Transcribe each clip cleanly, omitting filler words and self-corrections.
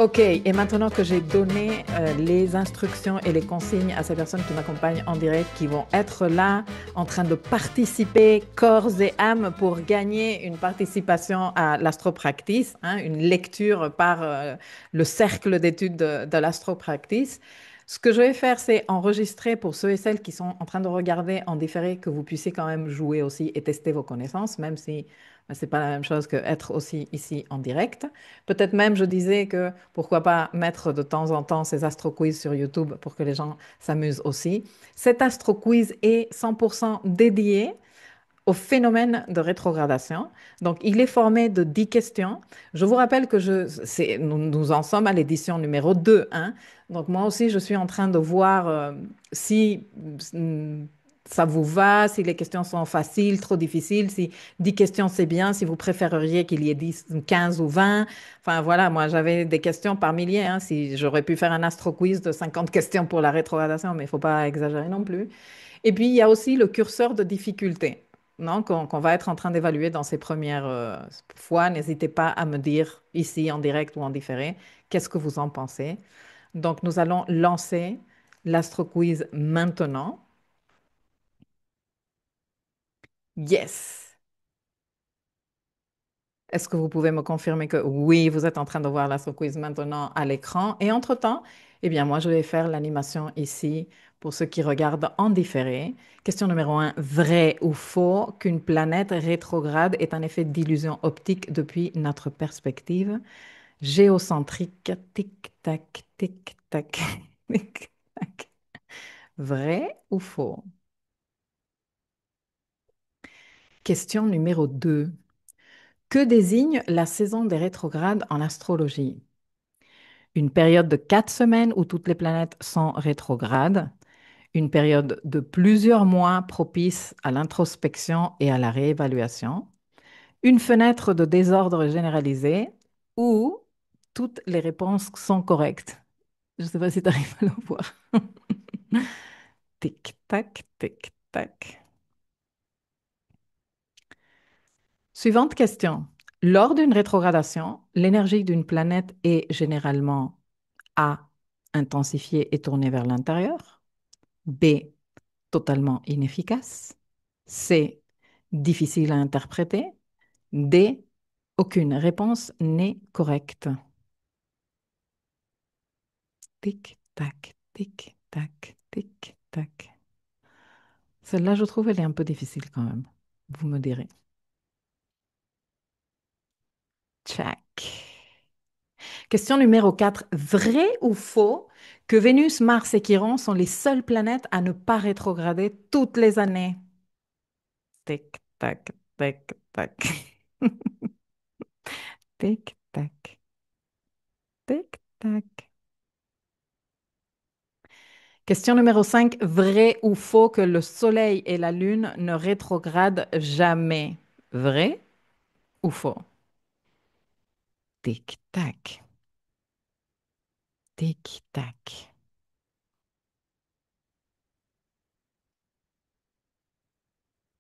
Ok, et maintenant que j'ai donné les instructions et les consignes à ces personnes qui m'accompagnent en direct, qui vont être là en train de participer corps et âme pour gagner une participation à l'astropractice, hein, une lecture par le cercle d'études de l'astropractice. Ce que je vais faire, c'est enregistrer pour ceux et celles qui sont en train de regarder en différé, que vous puissiez quand même jouer aussi et tester vos connaissances, même si c'est pas la même chose qu'être aussi ici en direct. Peut-être même, je disais que pourquoi pas mettre de temps en temps ces astro quiz sur YouTube pour que les gens s'amusent aussi. Cet astro quiz est 100% dédié au phénomène de rétrogradation. Donc, il est formé de 10 questions. Je vous rappelle que nous en sommes à l'édition numéro 2, hein. Donc, moi aussi, je suis en train de voir si ça vous va, si les questions sont faciles, trop difficiles, si 10 questions c'est bien, si vous préféreriez qu'il y ait 10, 15 ou 20. Enfin, voilà, moi, j'avais des questions par milliers, hein, si j'aurais pu faire un astro quiz de 50 questions pour la rétrogradation, mais il ne faut pas exagérer non plus. Et puis, il y a aussi le curseur de difficulté, non, qu'on va être en train d'évaluer dans ces premières fois. N'hésitez pas à me dire ici en direct ou en différé, qu'est-ce que vous en pensez. Donc, nous allons lancer l'Astro Quiz maintenant. Yes! Est-ce que vous pouvez me confirmer que oui, vous êtes en train de voir l'Astro Quiz maintenant à l'écran? Et entre-temps, eh bien, moi, je vais faire l'animation ici pour ceux qui regardent en différé. Question numéro un, vrai ou faux qu'une planète rétrograde est un effet d'illusion optique depuis notre perspective géocentrique? Tic-tac, tic-tac, tic-tac. Vrai ou faux? Question numéro 2. Que désigne la saison des rétrogrades en astrologie? Une période de 4 semaines où toutes les planètes sont rétrogrades, une période de plusieurs mois propice à l'introspection et à la réévaluation, une fenêtre de désordre généralisé ou toutes les réponses sont correctes. Je ne sais pas si tu arrives à le voir. Tic-tac, tic-tac. Suivante question. Lors d'une rétrogradation, l'énergie d'une planète est généralement A, intensifiée et tournée vers l'intérieur, B, totalement inefficace, C, difficile à interpréter, D, aucune réponse n'est correcte. Tic-tac, tic-tac, tic-tac. Celle-là, je trouve, elle est un peu difficile quand même. Vous me direz. Check. Question numéro 4. Vrai ou faux que Vénus, Mars et Chiron sont les seules planètes à ne pas rétrograder toutes les années? Tic, tac, tic, tac. Tic, tac, tic, tac. Question numéro 5. Vrai ou faux que le Soleil et la Lune ne rétrogradent jamais? Vrai ou faux? Tic, tac, tic, tac.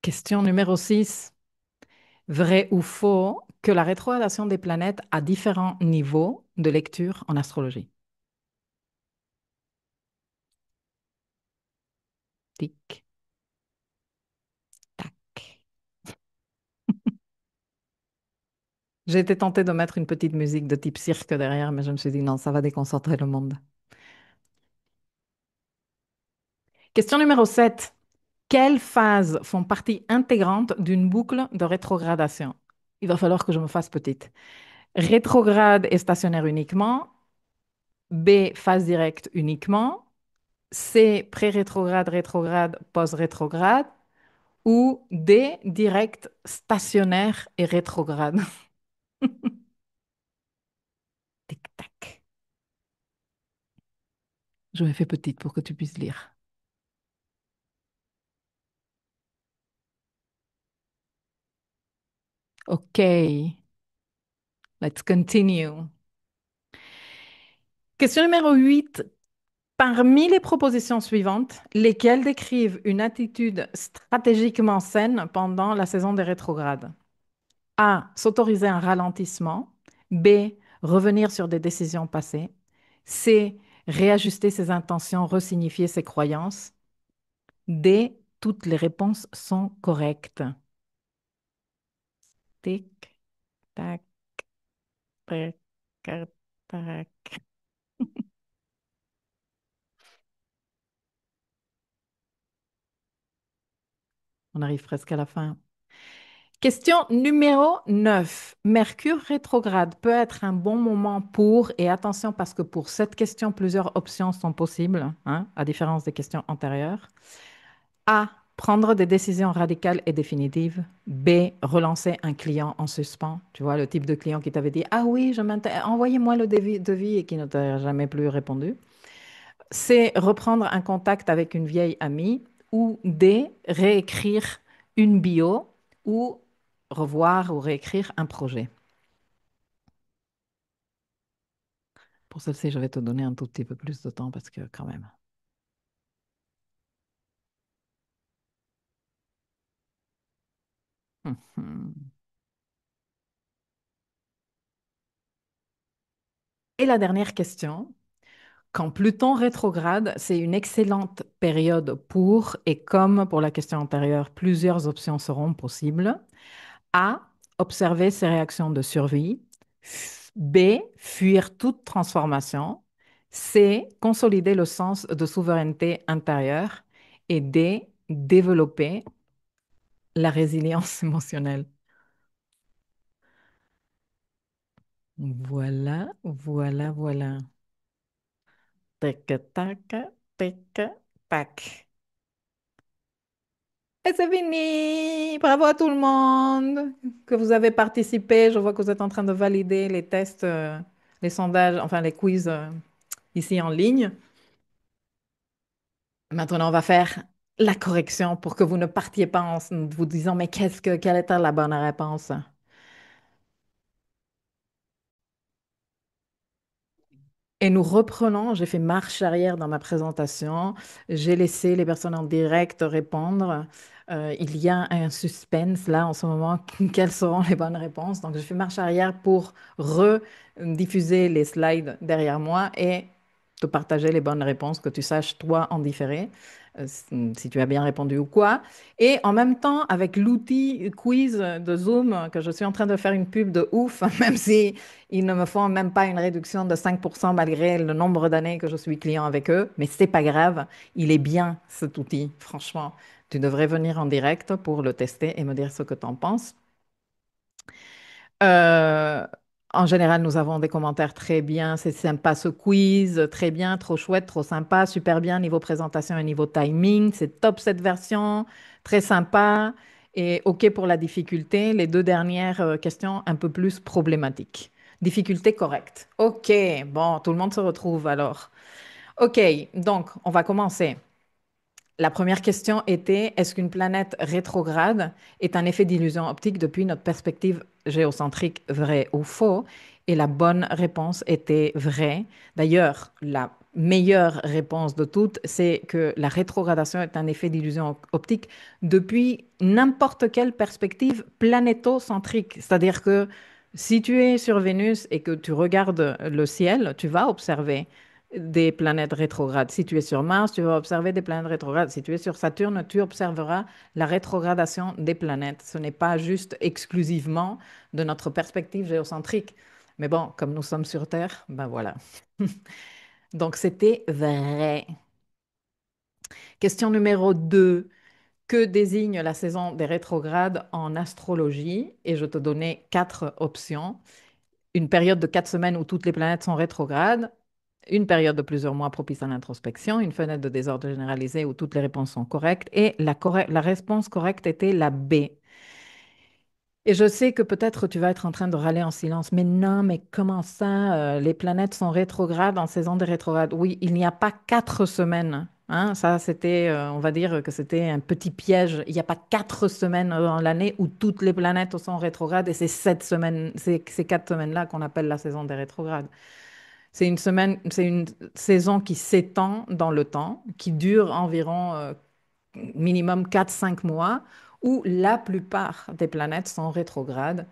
Question numéro 6. Vrai ou faux que la rétrogradation des planètes a différents niveaux de lecture en astrologie? Tic, tac. J'ai été tentée de mettre une petite musique de type cirque derrière, mais je me suis dit non, ça va déconcentrer le monde. Question numéro 7. Quelles phases font partie intégrante d'une boucle de rétrogradation? Il va falloir que je me fasse petite. Rétrograde et stationnaire uniquement. B, phase directe uniquement. C, pré-rétrograde, rétrograde, post-rétrograde. Ou D, direct, stationnaire et rétrograde. Tic-tac. Je me fais petite pour que tu puisses lire. OK, let's continue. Question numéro 8. Parmi les propositions suivantes, lesquelles décrivent une attitude stratégiquement saine pendant la saison des rétrogrades? A. S'autoriser un ralentissement. B. revenir sur des décisions passées. C, réajuster ses intentions, resignifier ses croyances. D, toutes les réponses sont correctes. Tic, tac, tac, tac, tac. On arrive presque à la fin. Question numéro 9. Mercure rétrograde peut être un bon moment pour, et attention parce que pour cette question, plusieurs options sont possibles, hein, à différence des questions antérieures. A. Prendre des décisions radicales et définitives. B. Relancer un client en suspens. Tu vois, le type de client qui t'avait dit, ah oui, envoyez-moi le devis et qui ne t'a jamais plus répondu. C. Reprendre un contact avec une vieille amie. Ou D. Réécrire une bio ou revoir ou réécrire un projet. Pour celle-ci, je vais te donner un tout petit peu plus de temps parce que quand même. Mhm. Et la dernière question. Quand Pluton rétrograde, c'est une excellente période pour, et comme pour la question antérieure, plusieurs options seront possibles. A. Observer ses réactions de survie. B. Fuir toute transformation. C. Consolider le sens de souveraineté intérieure. Et D. Développer la résilience émotionnelle. Voilà, voilà, voilà. Tic, tac, tic, tac. Et c'est fini! Bravo à tout le monde que vous avez participé. Je vois que vous êtes en train de valider les tests, les sondages, enfin les quiz ici en ligne. Maintenant, on va faire la correction pour que vous ne partiez pas en vous disant, mais quelle était la bonne réponse? Et nous reprenons, j'ai fait marche arrière dans ma présentation, j'ai laissé les personnes en direct répondre. Il y a un suspense là en ce moment, quelles seront les bonnes réponses? Donc, j'ai fait marche arrière pour rediffuser les slides derrière moi et te partager les bonnes réponses, que tu saches toi en différé, si tu as bien répondu ou quoi. Et en même temps, avec l'outil quiz de Zoom, que je suis en train de faire une pub de ouf, même si ils ne me font même pas une réduction de 5% malgré le nombre d'années que je suis client avec eux, mais c'est pas grave, il est bien cet outil, franchement. Tu devrais venir en direct pour le tester et me dire ce que tu en penses. Euh, En général, nous avons des commentaires très bien, c'est sympa ce quiz, très bien, trop chouette, trop sympa, super bien niveau présentation et niveau timing, c'est top cette version, très sympa et OK pour la difficulté. Les deux dernières questions un peu plus problématiques. Difficulté correcte. OK, bon, tout le monde se retrouve alors. OK, donc on va commencer. La première question était, est-ce qu'une planète rétrograde est un effet d'illusion optique depuis notre perspective géocentrique, vrai ou faux? Et la bonne réponse était vraie. D'ailleurs, la meilleure réponse de toutes, c'est que la rétrogradation est un effet d'illusion optique depuis n'importe quelle perspective planétocentrique. C'est-à-dire que si tu es sur Vénus et que tu regardes le ciel, tu vas observer des planètes rétrogrades. Si tu es sur Mars, tu vas observer des planètes rétrogrades. Si tu es sur Saturne, tu observeras la rétrogradation des planètes. Ce n'est pas juste exclusivement de notre perspective géocentrique. Mais bon, comme nous sommes sur Terre, ben voilà. Donc c'était vrai. Question numéro 2. Que désigne la saison des rétrogrades en astrologie? Et je te donnais quatre options. Une période de 4 semaines où toutes les planètes sont rétrogrades, une période de plusieurs mois propice à l'introspection, une fenêtre de désordre généralisé où toutes les réponses sont correctes, et la réponse correcte était la B. Et je sais que peut-être tu vas être en train de râler en silence, mais non, mais comment ça, les planètes sont rétrogrades en saison des rétrogrades? Oui, il n'y a pas 4 semaines. Hein, ça, c'était, on va dire que c'était un petit piège. Il n'y a pas 4 semaines dans l'année où toutes les planètes sont rétrogrades et c'est 7 semaines, c'est ces 4 semaines-là qu'on appelle la saison des rétrogrades. C'est une saison qui s'étend dans le temps, qui dure environ minimum 4-5 mois, où la plupart des planètes sont rétrogrades.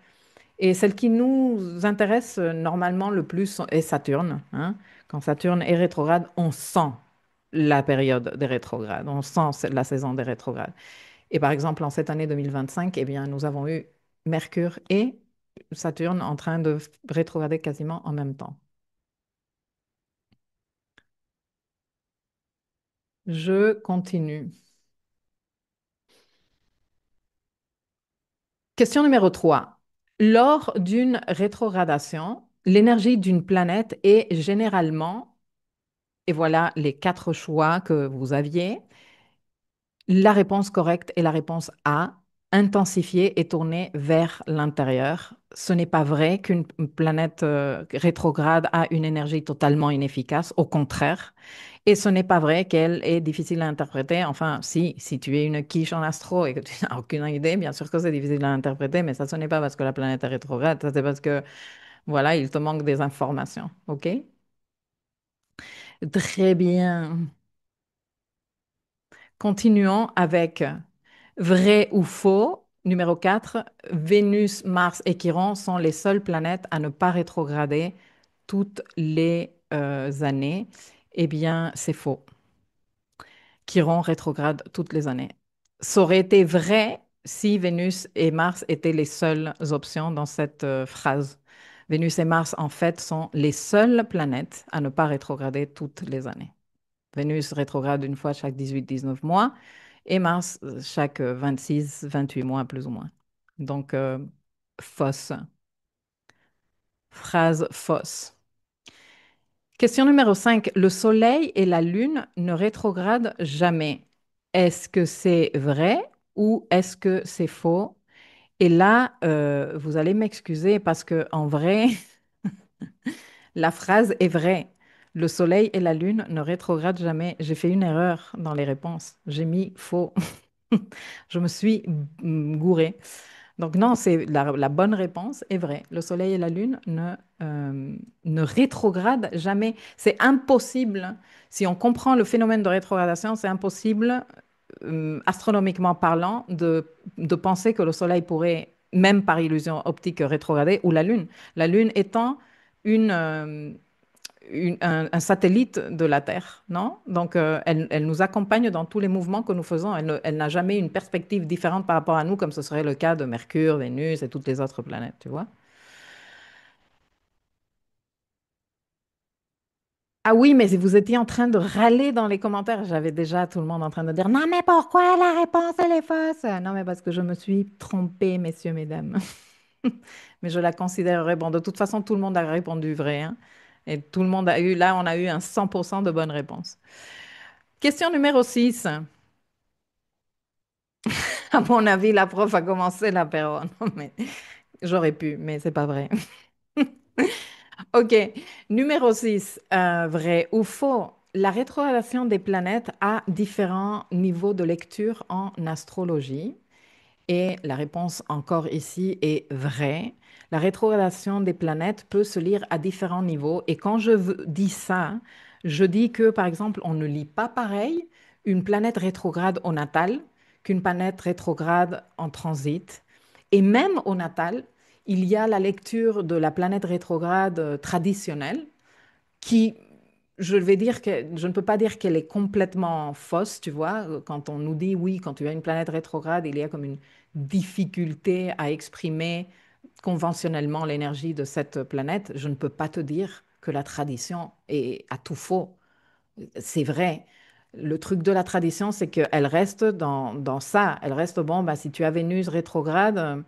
Et celle qui nous intéresse normalement le plus est Saturne, hein. Quand Saturne est rétrograde, on sent la période des rétrogrades, on sent la saison des rétrogrades. Et par exemple, en cette année 2025, eh bien, nous avons eu Mercure et Saturne en train de rétrograder quasiment en même temps. Je continue. Question numéro 3. Lors d'une rétrogradation, l'énergie d'une planète est généralement, et voilà les quatre choix que vous aviez, la réponse correcte est la réponse A, intensifiée et tournée vers l'intérieur. Ce n'est pas vrai qu'une planète rétrograde a une énergie totalement inefficace, au contraire. Et ce n'est pas vrai qu'elle est difficile à interpréter. Enfin, si tu es une quiche en astro et que tu n'as aucune idée, bien sûr que c'est difficile à interpréter, mais ça, ce n'est pas parce que la planète est rétrograde, ça, c'est parce que, voilà, il te manque des informations. OK? Très bien. Continuons avec vrai ou faux. Numéro 4, Vénus, Mars et Chiron sont les seules planètes à ne pas rétrograder toutes les années. Eh bien, c'est faux. Chiron rétrograde toutes les années. Ça aurait été vrai si Vénus et Mars étaient les seules options dans cette phrase. Vénus et Mars, en fait, sont les seules planètes à ne pas rétrograder toutes les années. Vénus rétrograde une fois chaque 18-19 mois et Mars chaque 26-28 mois plus ou moins. Donc, fausse. Phrase fausse. Question numéro 5. Le Soleil et la Lune ne rétrogradent jamais. Est-ce que c'est vrai ou est-ce que c'est faux? Et là, vous allez m'excuser parce que en vrai, la phrase est vraie. Le Soleil et la Lune ne rétrogradent jamais. J'ai fait une erreur dans les réponses. J'ai mis faux. Je me suis gourée. Donc non, c'est la bonne réponse est vraie. Le Soleil et la Lune ne rétrogradent jamais. C'est impossible. Si on comprend le phénomène de rétrogradation, c'est impossible, astronomiquement parlant, de penser que le Soleil pourrait, même par illusion optique, rétrograder, ou la Lune. La Lune étant une, un satellite de la Terre, non? Donc, elle nous accompagne dans tous les mouvements que nous faisons. Elle n'a jamais une perspective différente par rapport à nous, comme ce serait le cas de Mercure, Vénus et toutes les autres planètes, tu vois? Ah oui, mais si vous étiez en train de râler dans les commentaires, j'avais déjà tout le monde en train de dire, non, mais pourquoi la réponse, elle est fausse? Non, mais parce que je me suis trompée, messieurs, mesdames. Mais je la considérerais, bon, de toute façon, tout le monde a répondu vrai, hein. Et tout le monde a eu, là, on a eu un 100% de bonnes réponses. Question numéro 6. À mon avis, la prof a commencé l'apéro. Non, mais j'aurais pu, mais c'est pas vrai. OK. Numéro 6, vrai ou faux? La rétrogradation des planètes a différents niveaux de lecture en astrologie. Et la réponse encore ici est vraie. La rétrogradation des planètes peut se lire à différents niveaux. Et quand dis ça, je dis que, par exemple, on ne lit pas pareil une planète rétrograde au natal qu'une planète rétrograde en transit. Et même au natal, il y a la lecture de la planète rétrograde traditionnelle qui, je vais dire que je ne peux pas dire qu'elle est complètement fausse, tu vois. Quand on nous dit oui, quand tu as une planète rétrograde, il y a comme une difficulté à exprimer conventionnellement l'énergie de cette planète. Je ne peux pas te dire que la tradition est à tout faux. C'est vrai. Le truc de la tradition, c'est qu'elle reste dans ça. Elle reste, bon, bah, si tu as Vénus rétrograde,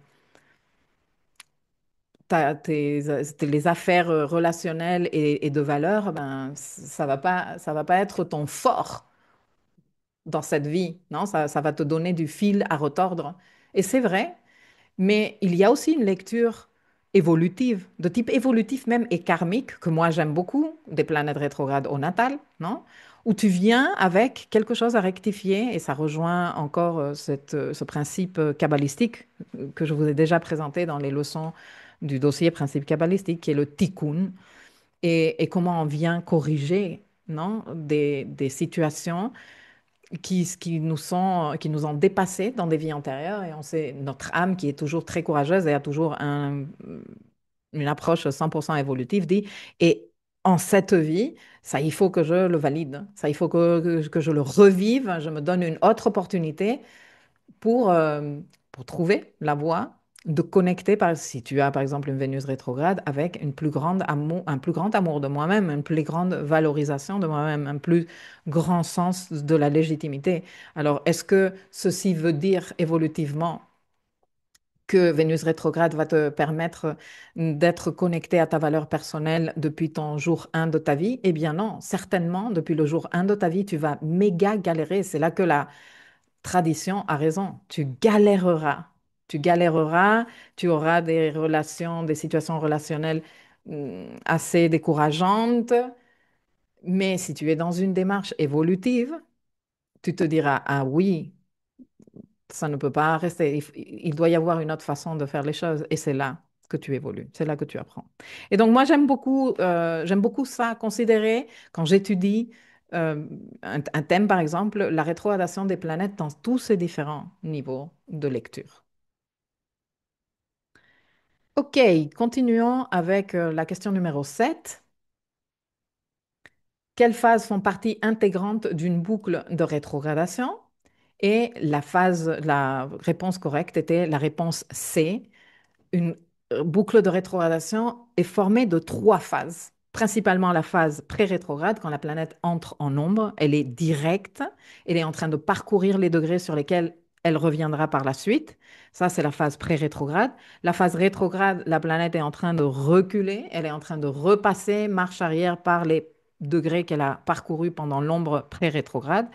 les affaires relationnelles et de valeur, ben, ça va pas être ton fort dans cette vie, non? Ça va te donner du fil à retordre. Et c'est vrai, mais il y a aussi une lecture évolutive, de type évolutif même et karmique, que moi j'aime beaucoup, des planètes rétrogrades au natal, non? Où tu viens avec quelque chose à rectifier, et ça rejoint encore ce principe kabbalistique que je vous ai déjà présenté dans les leçons du dossier principe kabbalistique, qui est le tikkun, et comment on vient corriger, non? Des situations qui nous ont dépassés dans des vies antérieures et on sait, notre âme qui est toujours très courageuse et a toujours une approche 100% évolutive dit, et en cette vie, ça, il faut que je le valide, ça, il faut que je le revive, je me donne une autre opportunité pour, euh, pour trouver la voie de connecter, si tu as par exemple une Vénus rétrograde, avec une plus grande amour, un plus grand amour de moi-même, une plus grande valorisation de moi-même, un plus grand sens de la légitimité. Alors, est-ce que ceci veut dire évolutivement que Vénus rétrograde va te permettre d'être connecté à ta valeur personnelle depuis ton jour 1 de ta vie? Eh bien non, certainement, depuis le jour 1 de ta vie, tu vas méga galérer. C'est là que la tradition a raison. Tu galéreras. Tu galéreras, tu auras des relations, des situations relationnelles assez décourageantes. Mais si tu es dans une démarche évolutive, tu te diras, ah oui, ça ne peut pas rester. Il doit y avoir une autre façon de faire les choses. Et c'est là que tu évolues. C'est là que tu apprends. Et donc, moi, j'aime beaucoup ça, considérer quand j'étudie un thème, par exemple, la rétrogradation des planètes dans tous ces différents niveaux de lecture. OK, continuons avec la question numéro 7. Quelles phases font partie intégrante d'une boucle de rétrogradation? Et la réponse correcte était la réponse C. Une boucle de rétrogradation est formée de trois phases. Principalement la phase pré-rétrograde, quand la planète entre en ombre, elle est directe, elle est en train de parcourir les degrés sur lesquels elle reviendra par la suite. Ça, c'est la phase pré-rétrograde. La phase rétrograde, la planète est en train de reculer, elle est en train de repasser marche arrière par les degrés qu'elle a parcourus pendant l'ombre pré-rétrograde.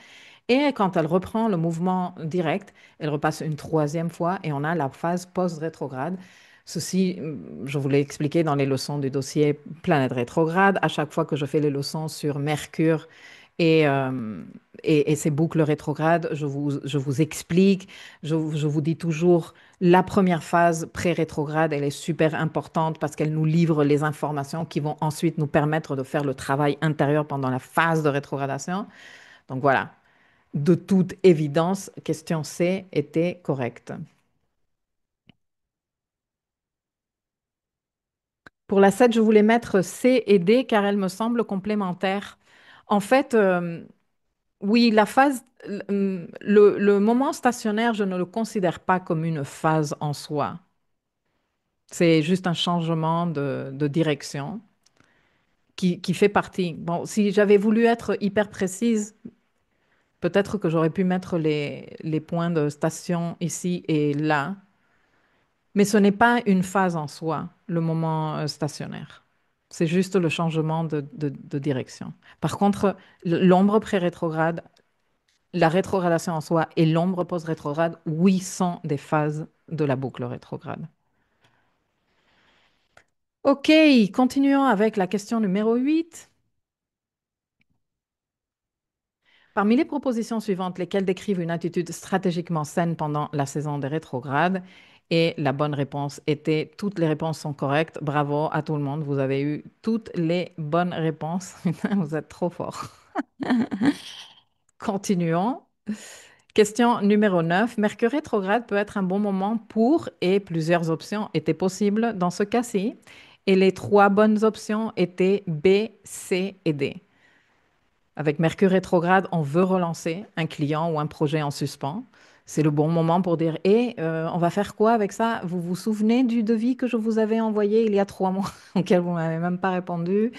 Et quand elle reprend le mouvement direct, elle repasse une troisième fois et on a la phase post-rétrograde. Ceci, je vous l'ai expliqué dans les leçons du dossier Planète rétrograde. À chaque fois que je fais les leçons sur Mercure et, euh, et ces boucles rétrogrades, je vous explique, je vous dis toujours, la première phase pré-rétrograde, elle est super importante parce qu'elle nous livre les informations qui vont ensuite nous permettre de faire le travail intérieur pendant la phase de rétrogradation. Donc voilà, de toute évidence, question C était correcte. Pour la 7, je voulais mettre C et D car elles me semblent complémentaires. En fait, oui, le moment stationnaire, je ne le considère pas comme une phase en soi. C'est juste un changement de direction qui fait partie. Bon, si j'avais voulu être hyper précise, peut-être que j'aurais pu mettre les points de station ici et là. Mais ce n'est pas une phase en soi, le moment stationnaire. C'est juste le changement de direction. Par contre, l'ombre pré-rétrograde, la rétrogradation en soi et l'ombre post-rétrograde, oui, sont des phases de la boucle rétrograde. OK, continuons avec la question numéro 8. Parmi les propositions suivantes, lesquelles décrivent une attitude stratégiquement saine pendant la saison des rétrogrades? Et la bonne réponse était, toutes les réponses sont correctes. Bravo à tout le monde, vous avez eu toutes les bonnes réponses. Vous êtes trop forts. Continuons. Question numéro 9. Mercure rétrograde peut être un bon moment pour, et plusieurs options étaient possibles dans ce cas-ci. Et les trois bonnes options étaient B, C et D. Avec Mercure rétrograde, on veut relancer un client ou un projet en suspens. C'est le bon moment pour dire, on va faire quoi avec ça? Vous vous souvenez du devis que je vous avais envoyé il y a 3 mois, auquel vous ne m'avez même pas répondu?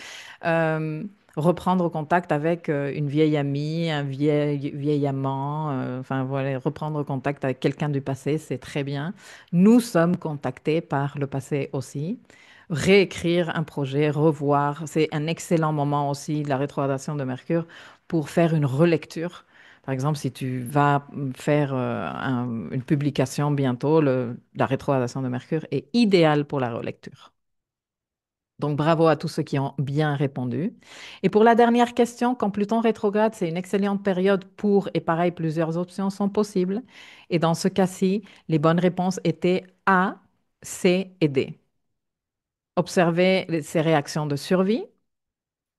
Euh, Reprendre contact avec une vieille amie, un vieil amant, enfin voilà, reprendre contact avec quelqu'un du passé, c'est très bien. Nous sommes contactés par le passé aussi. Réécrire un projet, revoir, c'est un excellent moment aussi de la rétrogradation de Mercure pour faire une relecture. Par exemple, si tu vas faire une publication bientôt, la rétrogradation de Mercure est idéale pour la relecture. Donc, bravo à tous ceux qui ont bien répondu. Et pour la dernière question, quand Pluton rétrograde, c'est une excellente période pour, et pareil, plusieurs options sont possibles. Et dans ce cas-ci, les bonnes réponses étaient A, C et D. Observer ces réactions de survie,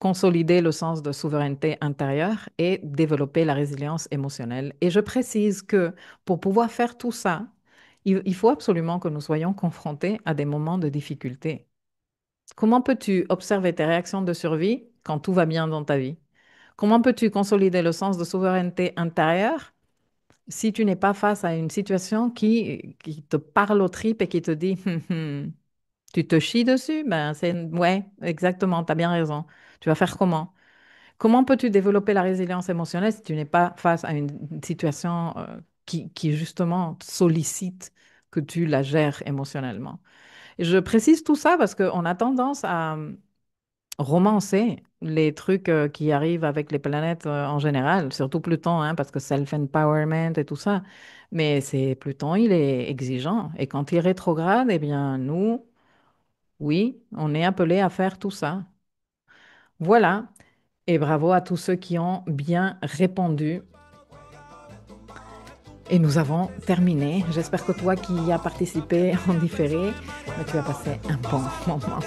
consolider le sens de souveraineté intérieure et développer la résilience émotionnelle. Et je précise que pour pouvoir faire tout ça, il faut absolument que nous soyons confrontés à des moments de difficulté. Comment peux-tu observer tes réactions de survie quand tout va bien dans ta vie? Comment peux-tu consolider le sens de souveraineté intérieure si tu n'es pas face à une situation qui te parle aux tripes et qui te dit, tu te chies dessus? Ben, ouais, exactement, tu as bien raison. Tu vas faire comment? Comment peux-tu développer la résilience émotionnelle si tu n'es pas face à une situation qui justement sollicite que tu la gères émotionnellement? Et je précise tout ça parce qu'on a tendance à romancer les trucs qui arrivent avec les planètes en général, surtout Pluton, hein, parce que self-empowerment et tout ça. Mais c'est Pluton, il est exigeant. Et quand il rétrograde, eh bien, nous, oui, on est appelés à faire tout ça. Voilà. Et bravo à tous ceux qui ont bien répondu. Et nous avons terminé. J'espère que toi qui y as participé en différé, tu as passé un bon moment.